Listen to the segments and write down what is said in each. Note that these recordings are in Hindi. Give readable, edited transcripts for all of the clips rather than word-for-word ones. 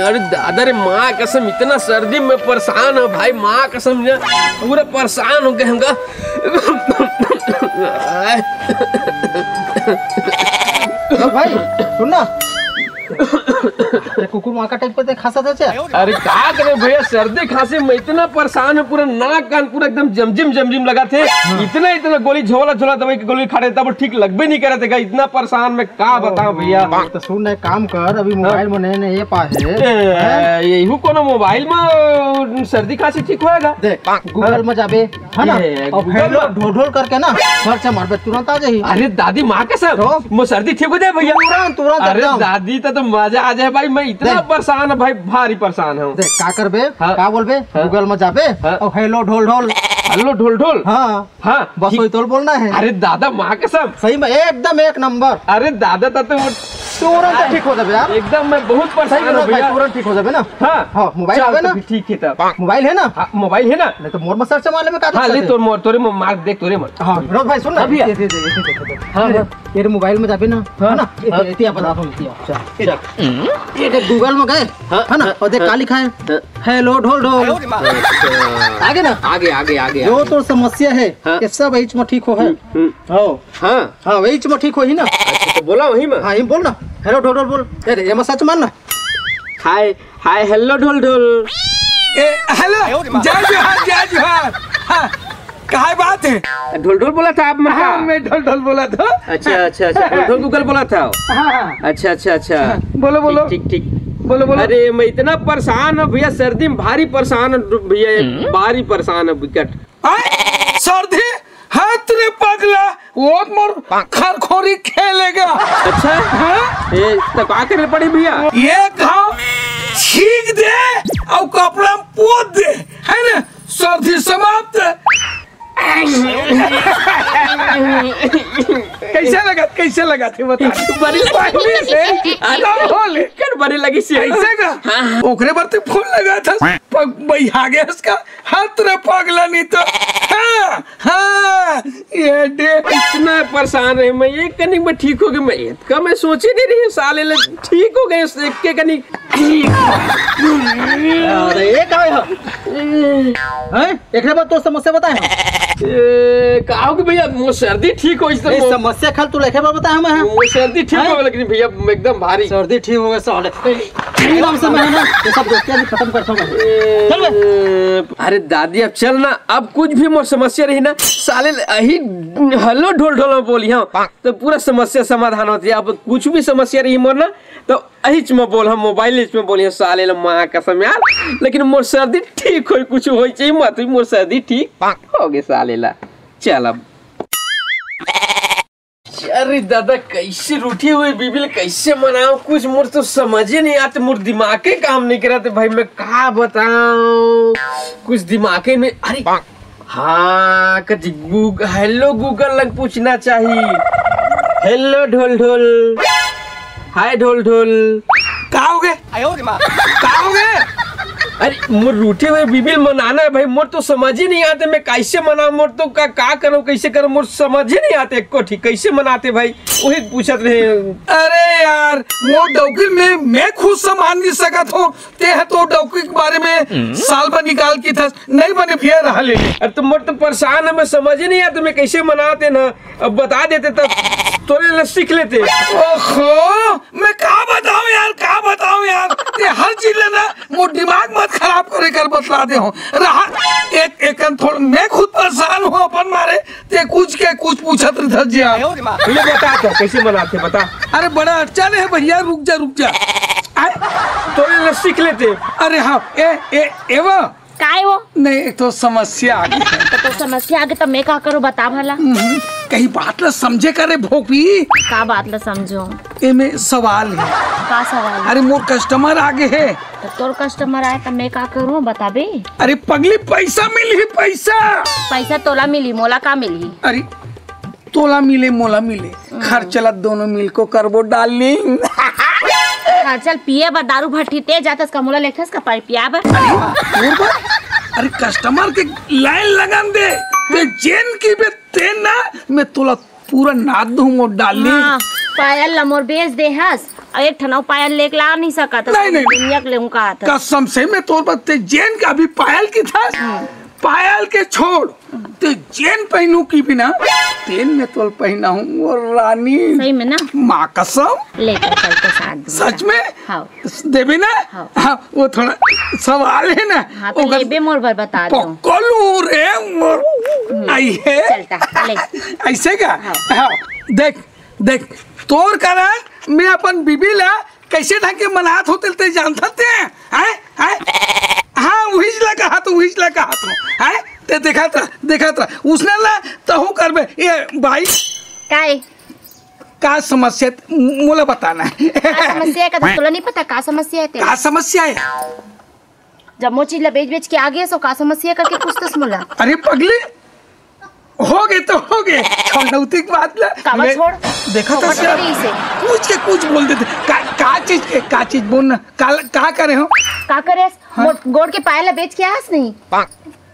अरे दादा रे माँ कसम इतना सर्दी में परेशान है भाई, माँ कसम पूरा परेशान हो गए हमका। भाई सुन ना, कुकुर माँ का टाइप पे खांसा था। अरे क्या करे भैया, सर्दी खांसी में इतना परेशान है, पूरा नाक कान पूरा एकदम जमजिम लगा थे। इतना गोली झोला दवाई की गोली खा रहे तब ठीक लगबे नहीं करे थे। इतना परेशान में क्या बताऊं भैया। तो सुन एक काम कर, अभी मोबाइल में नए ये पास है, यही कोनो मोबाइल में सर्दी खांसी ठीक होएगा। देख गूगल में जाबे है ना, और ढोल करके ना सर्च मारबे तुरंत आ जाही। अरे दादी माँ के सर वो सर्दी ठीक हो जाए भैया तुरंत। अरे दादी तो मजा आ जाए भाई, मैं इतना परेशान है भाई, भारी परेशान हूँ। देख क्या करबे, क्या बोलबे, गूगल में जाबे और हेलो ढोल ढोल। हाँ बस वही तो बोलना है। अरे दादा माँ के सब सही में एकदम एक नंबर। अरे दादा तो तुरंत ठीक हो जाबे यार, एकदम मैं बहुत परेशान हूँ भैया, तुरंत ठीक हो जाबे ना। हाँ मोबाइल है ना, ठीक है तब मोबाइल है ना, मोबाइल है ना, नहीं तो मोर में सर्च मारने में हाँ ले तोरे मार्क देख तोरे मत। हाँ विनोद भाई सुन ना, तेरे मोबाइल में जाबे ना, है ना, इतिया बता दूं इतिया। ये गूगल में गए है ना, और देख क्या लिखा है, हेलो ढोल। आगे ना, आगे जो तो समस्या है ये सब एच में ठीक हो है। हाँ वही में ठीक हो ही ना। तो बोला वही में, हाँ बोल ना, हेलो ढोल बोल। अरे ये मत सच मान ना, हाय हेलो ढोल। हेलो जय जोहार। क्या बात है? ढोल बोला था आप? हाँ मैं ढोल बोला था। अच्छा ढोल गूगल बोला था। अच्छा बोलो ठीक बोलो। अरे मैं इतना परेशान हूँ भैया, सर्दी में भारी परेशान है भैया, भारी परेशान है विकट। सर्दी हाथ रे पगला, वो मोर खरखोरी खेलेगा। अच्छा तब क्या करने पड़ी भैया? ये घाव छीक दे और कपड़ा पोत दे, है ना, सर्दी समाप्त। कैसे लगा थे बता? बड़ी बड़ी लगी सी ऐसे का ओकरे पर ते फूल लगा था भाई, आगे उसका हाथ रे पगला नहीं तो। हाँ ये दे इतना परेशान है मैं, ये कनी में ठीक हो गया, मैं इतना मैं सोची नहीं रही साले ले ठीक हो गए के कनी। अरे ये क्या है? एक बार तो समस्या बताए कहा कि भैया वो सर्दी ठीक हो, इसमें समस्या खल तू लेके बता हमें। वो सर्दी ठीक हो, लेकिन भैया एकदम भारी सर्दी ठीक हो गया साले एकदम से। मैं ना ये सब दोस्तियां भी खत्म करता हूं। चल अरे दादी अब चल ना, अब कुछ भी मोर समस्या रही ना साले यही हेलो ढोल बोली हाँ तो पूरा समस्या समाधान होती है। अब कुछ भी समस्या रही मोर ना तो अहिच में बोल, हम मोबाइल में बोलिए साले माँ कसम यार, लेकिन मोर सर्दी ठीक हो, कुछ हो चाहिए मत मोर सर्दी ठीक हो गए साले ला। चल अब अरे दादा कैसे रूठी हुई बिबिल कैसे मनाऊं, कुछ मोर तो समझ ही नहीं आते, मोर दिमाग काम नहीं कराते भाई, मैं क्या बताऊं, कुछ दिमाग में। अरे हाँ हेलो गूगल लग पूछना चाहिए, हेलो ढोल हाय ढोल कहाँ हो गए? अरे मोर रूठे हुए बिबिल मनाना है भाई, मोर तो समझ ही नहीं आते मैं कैसे मनाऊं, मोर तो क्या करूं कैसे करूं, मोर समझ ही नहीं आते को ठीक कैसे मनाते भाई, वही पूछत रहे। अरे यार वो डौकी में मैं खुद सामान नहीं सकत हूँ, ते है तो डौकी के बारे में साल भर निकाल की था नहीं बने फिर रहा ले। अरे तो मोर तो परेशान है, मैं समझ ही नहीं आते मैं कैसे मनाते ना, अब बता देते तब तोरे सीख लेते। ओहो मैं क्या बताऊं यार, ते हर चीज लेना मोर दिमाग मत खराब करे कर बतला दे हो रहा। एक थोड़ा मैं खुद परेशान हूँ अपन मारे, ते कुछ पूछत रह जा। ये बता तो कैसे मनाते बता। अरे बड़ा अच्छा है भैया, रुक जा तोरे सीख लेते। अरे हाँ एवा काय वो नहीं तो समस्या आ गई तो समस्या आगे तो मैं क्या करूँ बता भला। कहीं बात ला समझे करे भोपी, का बात ला समझो, एमे सवाल है। का सवाल? अरे मोर कस्टमर आगे है तो तोर कस्टमर आए तो मैं क्या करूँ बताबे। अरे पगली पैसा मिली, पैसा तोला मिली मोला का मिली? अरे तोला मिले मोला मिले खर्चला दोनों मिल को करबो डार्लिंग। चल पिए बा दारू भट्टी ते जातस का मोला लेखस का पिया बा। अरे कस्टमर के लाइन लगान दे ते जेन की बे ते ना मैं तोला पूरा नाद दूं मोर डाल ली। हाँ, पायल लमोर बेच दे हस और एक ठनाव पायल लेके ला नहीं सका था। नहीं, नहीं। दुनिया के लेऊं कहा था। कसम से मैं तोर पर ते जेन का भी पायल की था, पायल के छोड़ ते जेन पहनू की भी ना तेन में तोल पहना हूँ और रानी। सही में ना? माँ कसम लेकर चल के साथ दूंगा। सच में? हाँ। देवी ना? हाँ। हाँ, वो थोड़ा सवाल है ना। हाँ तो लेबे मोर पर बता दो। पकड़ू रे मोर आई है। चलता ले। ऐसे का? हाँ। हाँ, देख देख तोर करा मैं अपन बीबी ला कैसे ढंग के मनात होते ते जानता ते हैं? हाँ वही कहा तो हैं ते देखा था उसने ला तहु करबे ये भाई काय का समस्या मोला बताना है। का समस्या है? का तोला नहीं पता का समस्या है तेरा? का समस्या है? जब वो चीज बेच बेच के आ गए सो का समस्या करके कुछ तो मोला। अरे पगली हो गए तो हो गए छोड़ौती की बात ला कावा छोड़। देखा था छोड़ दे इसे। कुछ बोल देते का चीज बोलना का करे हो का करे? गोड़ के पायल बेच के आस नहीं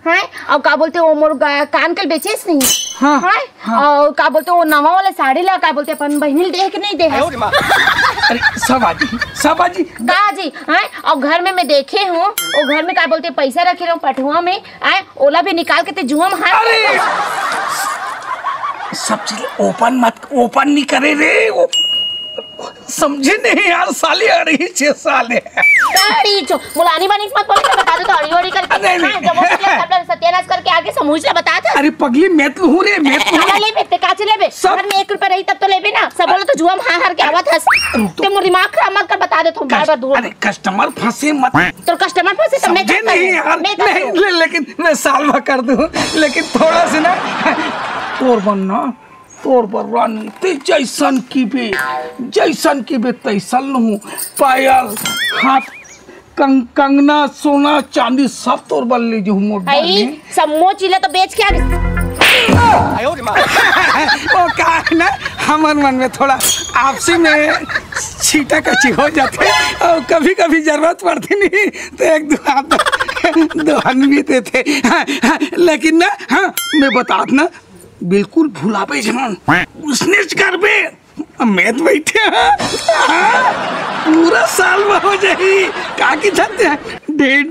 है और का बोलते वो मोर कान कल बेचेस नहीं हाँ, है हाँ। और का बोलते वो नवा वाला साड़ी ला का बोलते अपन बहनी देख नहीं दे है अरे सबाजी का जी है। और घर में मैं देखे हूँ वो घर में का बोलते पैसा रखे रहो पटुआ में आए ओला भी निकाल के ते जुआ में हाथ। अरे सब चीज ओपन नहीं करे रे वो समझे नहीं यार साले अड़ी 6 साल है। अड़ी चो मुलानी बनी मत बोल बता दो तो अड़ी करके नहीं, नहीं। जब वो सब सत्यानाश करके आगे समझ ले बता दे। अरे पगली मैं तो हूँ रे ले बेटे काचे ले बे सब- घर में 1 रुपया रही तब तो ले बे ना सब बोलो तो जुआ में हार के आवत हस ते मोर दिमाग खराब मत कर बता दे तुम बार दूर। अरे कस्टमर फंसे मत तो कस्टमर फंसे तो मैं समझे क्या नहीं यार नहीं लेकिन मैं साल भर कर दूं लेकिन थोड़ा सा ना तोर रानी ते जैसन की भी तैसन हूँ पायल हाथ कंगना सोना चांदी सब तोर बन लीजिए मोट भाई सम्मो चिल्ला तो बेच के आ गए। वो का है ना हमार मन में थोड़ा आपसी में छीटा कची हो जाते और कभी कभी जरूरत पड़ती नहीं तो एक दो भी देते लेकिन ना हाँ मैं बता ना बिल्कुल भुलाबे जान उसने करबे मैं तो बैठे पूरा साल में हो जाही का की थकते डे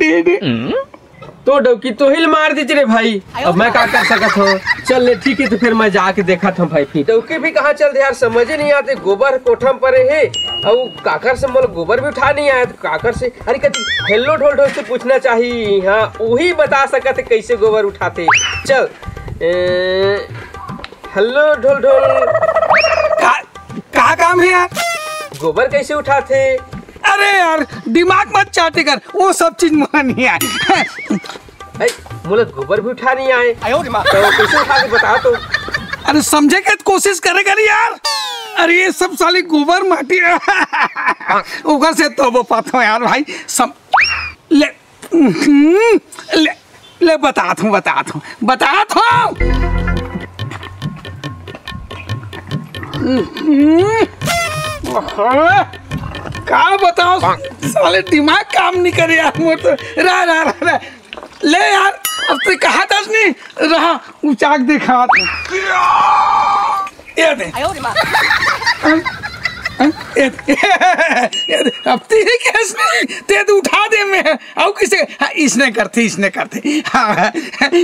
तो डौकी तो हिल मार दीजिए रे भाई। अब मैं क्या कर सकता हूँ? चल ले ठीक है तो फिर मैं जाके देखा था भाई। फिर डौकी भी कहाँ चल दे यार समझ ही नहीं आते। गोबर कोठा में पड़े है और काकर से मतलब गोबर भी उठा नहीं आया तो काकर से अरे कहती हेलो ढोल से पूछना चाहिए। हाँ वही बता सकते कैसे गोबर उठाते। चल हेलो ढोल का काम है यार गोबर कैसे उठाते? अरे यार दिमाग मत चाटे कर वो सब चीज मुझे नहीं आए मुझे गोबर भी उठा नहीं आए तो कैसे उठा के बता तो। अरे समझे के कोशिश करेगा यार। अरे ये सब साली गोबर माटी उगर से तो वो पाता हूँ यार भाई सब ले बताता हूँ का बताओ साले दिमाग काम नहीं करे यार मोर तो रहा ले यार अब तो कहा था नहीं रहा उचाक देखा ये दे अब तेरे कैस नहीं ते तो उठा दे मैं और किसे हाँ, इसने करते हाँ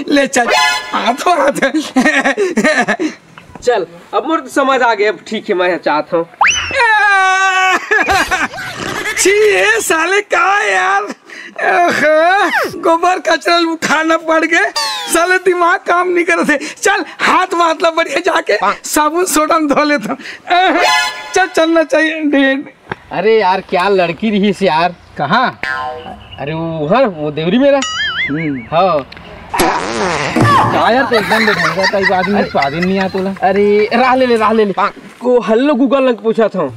ले चल हाथ चल अब मुझे समझ आ गया। अब ठीक है मैं चाहता हूँ ये साले का यार गोबर कचरा उठाना पड़ गए साले दिमाग काम नहीं कर रहे। चल हाथ मतलब बढ़िया जाके साबुन सोडा में धो लेता चल चलना चाहिए। अरे यार क्या लड़की रही से यार। कहाँ? अरे वो देवरी मेरा हाँ यार तो एकदम ढंगा टाइप आदमी स्वाद नहीं आता तोला। अरे राह ले को हल्लो गूगल लग पूछा था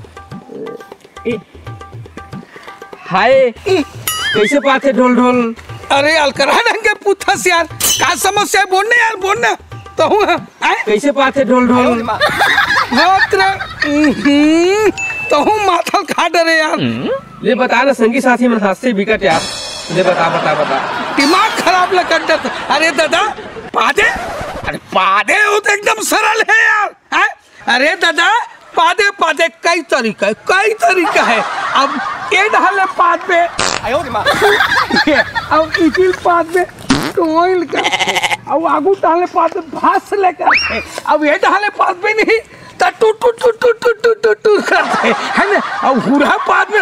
हाय कैसे बात है ढोल। अरे अलकरा ढंग के पूछा से यार का समस्या है बोलने तो हूँ कैसे बात है ढोल तो हूँ माथा खा डरे यार। ले बता ना संगी साथी में हाथ से बिकट यार। ले बता दिमाग खराब लग कर। अरे दादा पादे अरे पादे वो तो एकदम सरल है यार। है? अरे दादा पादे पादे कई तरीका है। अब ये डाले पाद पे अब इचिल पाद पे टोइल कर, अब आगू डाले पाद पे भास लेकर, अब ये डाले पाद पे नहीं तो टू करते है ना। अब हुरा पाद में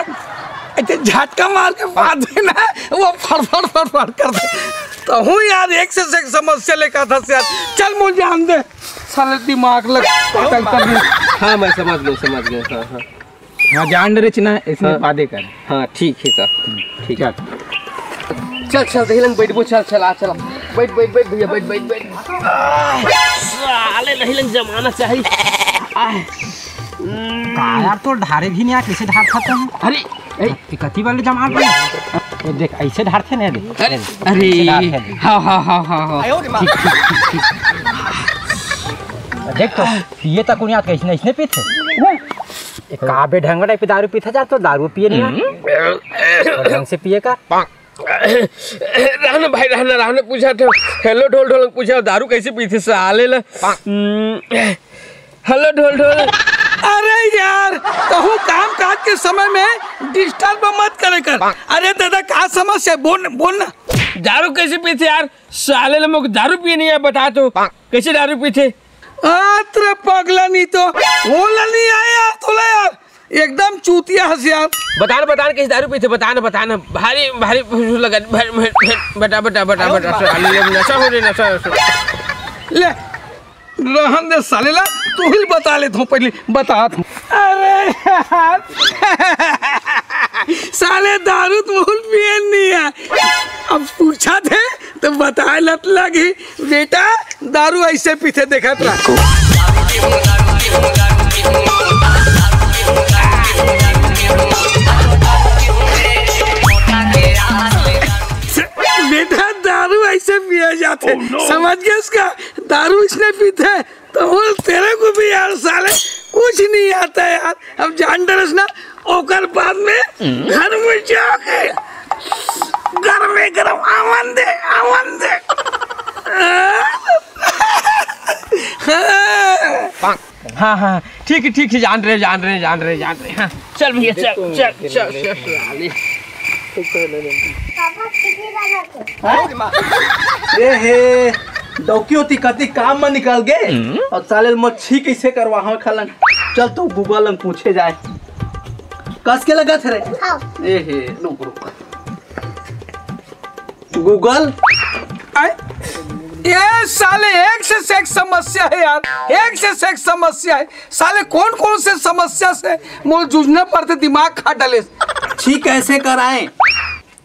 ऐसे झटका मार के पाद में ना वो फड़ करते। तो हूँ यार एक से एक समस्या लेकर था यार। चल मुझे जान दे साले दिमाग लग पागल कर दे। हाँ मैं समझ गया। हाँ हाँ हाँ जान रहे चिना इसमें पादे कर। हाँ ठीक है सर, ठीक है। चल दही लंग बैठ चल आ चला बैठ भैया बैठ। साले दही लंग जमाना चाहिए। यार तो ढारे भी नहीं कैसे ढार खाते हैं। अरे कति वाले जमा ये देख ऐसे ढारते ना देख। अरे हाँ ठीक देख तो पिए तक उन्हें कैसे नहीं पीते काबे ढंग पे दारू पीता जा तो दारू पिए नहीं ढंग से पिए का। रहना पूछा था। हेलो ढोल पूछा दारू कैसे पीते साले ला। हेलो ढोल। अरे यार कहूँ काम काज के समय में डिस्टर्ब मत करे कर। अरे दादा क्या समस्या बोल ना। दारू कैसे पीते यार साले ला मुझे दारू पिए नहीं है बता तो कैसे दारू पीते। अरे पगला नहीं तो बोला नहीं आया तो यार एकदम चूतिया हंस यार। बताना कैसे दारू पीते बताना भारी लगा बता नशा हो रही नशा ले रहन दे साले ला तू ही बता ले तू पहले बता। अरे यार साले दारू तो भूल पिए नहीं है। अब पूछा थे तो बताए लत लगी बेटा दारू ऐसे पीते देखा था। बेटा दारू ऐसे पिया जाते समझ गया उसका दारू इसने पीते तो बोल तेरे को भी यार साले कुछ नहीं आता यार। अब जान डरस ना ओकर बाद में घर में जाके घर में गरम आवन दे। हाँ ठीक है जान रहे हाँ चल भैया चल। हे डौकी होती कति काम में निकल गए और साले मच्छी कैसे करवा खलन। चल तो गूगल में पूछे जाए कस के लगा थे रे। रुक गूगल ये साले एक से एक समस्या है यार। एक से एक समस्या है साले कौन से समस्या से मुझे जूझना पड़ते दिमाग खा डाले। ठीक कैसे कराएं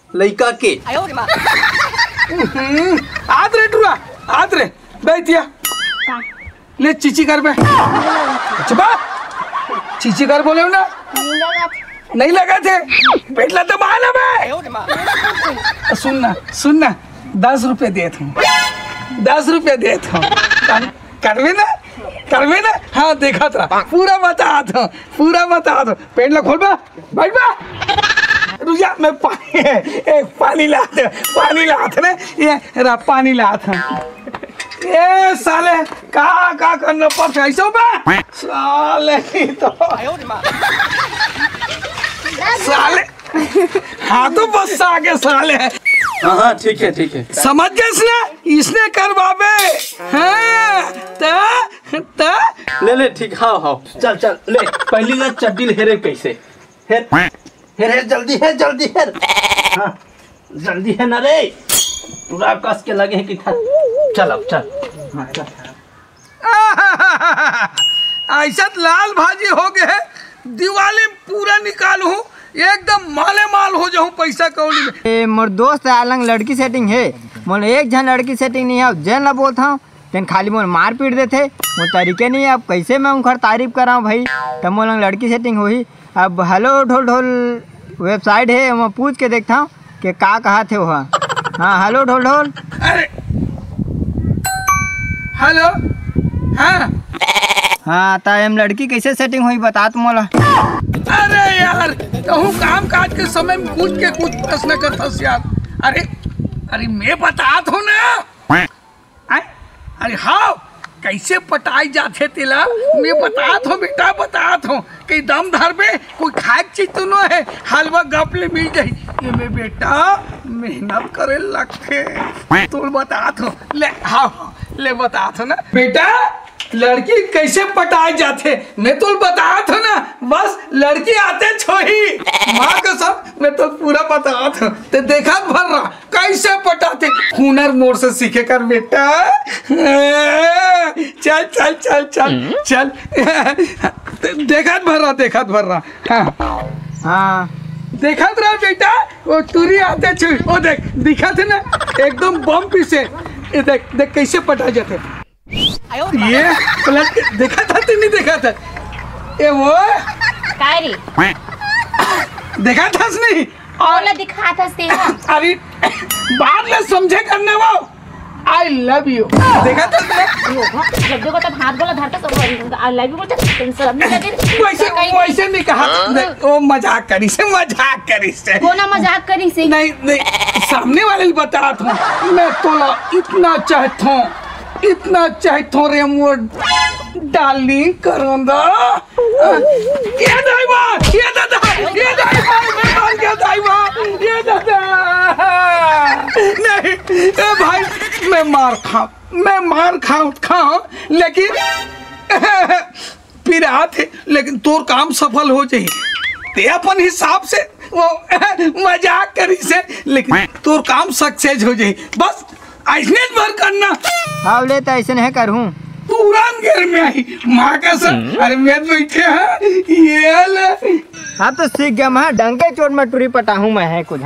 लड़का के आद रे बैठिया ले चीची कर बे चीची कर बोले ना नहीं लगा थे बैठला तो माना बे। सुनना 10 रुपए दे तू 10 रुपए दे तू करवे ना। हाँ देखा था पूरा बता दो पेट ला खोल बा बैठ बा रुजा मैं पानी लात ने ये पानी लात ये साले का करना पड़ता ऐसा बा साले तो साले हाँ तो बस आगे साले है। हाँ ठीक है समझ गए ना इसने करवावे। हाँ ले ठीक हाँ चल ले पहली ना चड्डी हेरे कैसे हेर जल्दी हेर हाँ जल्दी है ना रे पूरा कस के लगे है कि चल हाँ चल। ऐसा लाल भाजी हो गए दिवाली पूरा निकालू एकदम माल हो जाऊं पैसा कौड़ी में। मोर दोस्त आलंग लड़की सेटिंग है मोल एक जन लड़की सेटिंग नहीं है जैन ला बोलता हूँ तेन खाली मोल मार पीट देते वो तरीके नहीं है। अब कैसे मैं उनका तारीफ कराऊँ भाई तब मोल लड़की सेटिंग हुई। अब हेलो ढोल वेबसाइट है मैं पूछ के देखता हूँ कि का कहा थे वहाँ। हाँ हेलो ढोल अरे हेलो हाँ ताम लड़की कैसे सेटिंग हुई बता तुम मोला। अरे यार कहूँ काम काज के समय में कुछ प्रश्न करता यार। अरे मैं बता दो ना अरे हाँ कैसे पटाई जाते तेला मैं बतात हूँ बेटा बतात हूँ कहीं दम धर बे कोई खाए चीज तो न है हलवा गप ले मिल जाई ये मैं बेटा मेहनत करे लगते तो बतात हूँ ले हाँ ले बतात हूँ ना बेटा लड़की कैसे पटाए जाते मैं तो बतात हूँ ना बस लड़की आते छोही माँ कसम मैं तो पूरा बतात हूँ तो देखा भर रहा कैसे पटाते हुनर मोड़ से सीखे कर बेटा चल चल चल चल चल देखत भर रहा हाँ देखत रहा बेटा वो तुरी आते छुई वो देख दिखत है ना एकदम बम पीसे देख देख कैसे पटा जाते ये पलट देखा था तू नहीं देखा था ये वो कायरी देखा था नहीं ओला दिखा था तेरा अरे बाद में समझे करने वो आई लव यू देखा था जब देखो तब हाथ गोला धरता सब आई लव यू बोलते तुम सब नहीं कहते वैसे नहीं कहा वो मजाक करी से वो ना मजाक करी से नहीं सामने वाले बता था मैं तो इतना चाहता हूँ रे मोर डार्लिंग करूँगा ये दादा मैं मान गया ये दादा नहीं ए भाई मैं मार खाऊं लेकिन पिरा थे लेकिन तोर काम सफल हो जाए ते अपन हिसाब से वो मजाक करी से लेकिन तोर काम सक्सेस हो जाए बस ऐसने भर करना हाँ ले तो ऐसे नहीं करूँ तुरंत घर में आई माँ का सर अरे मैं बैठे हैं ये ले हाँ तो सीख गया मैं डंके चोट में टूरी पटा हूँ मैं है कुछ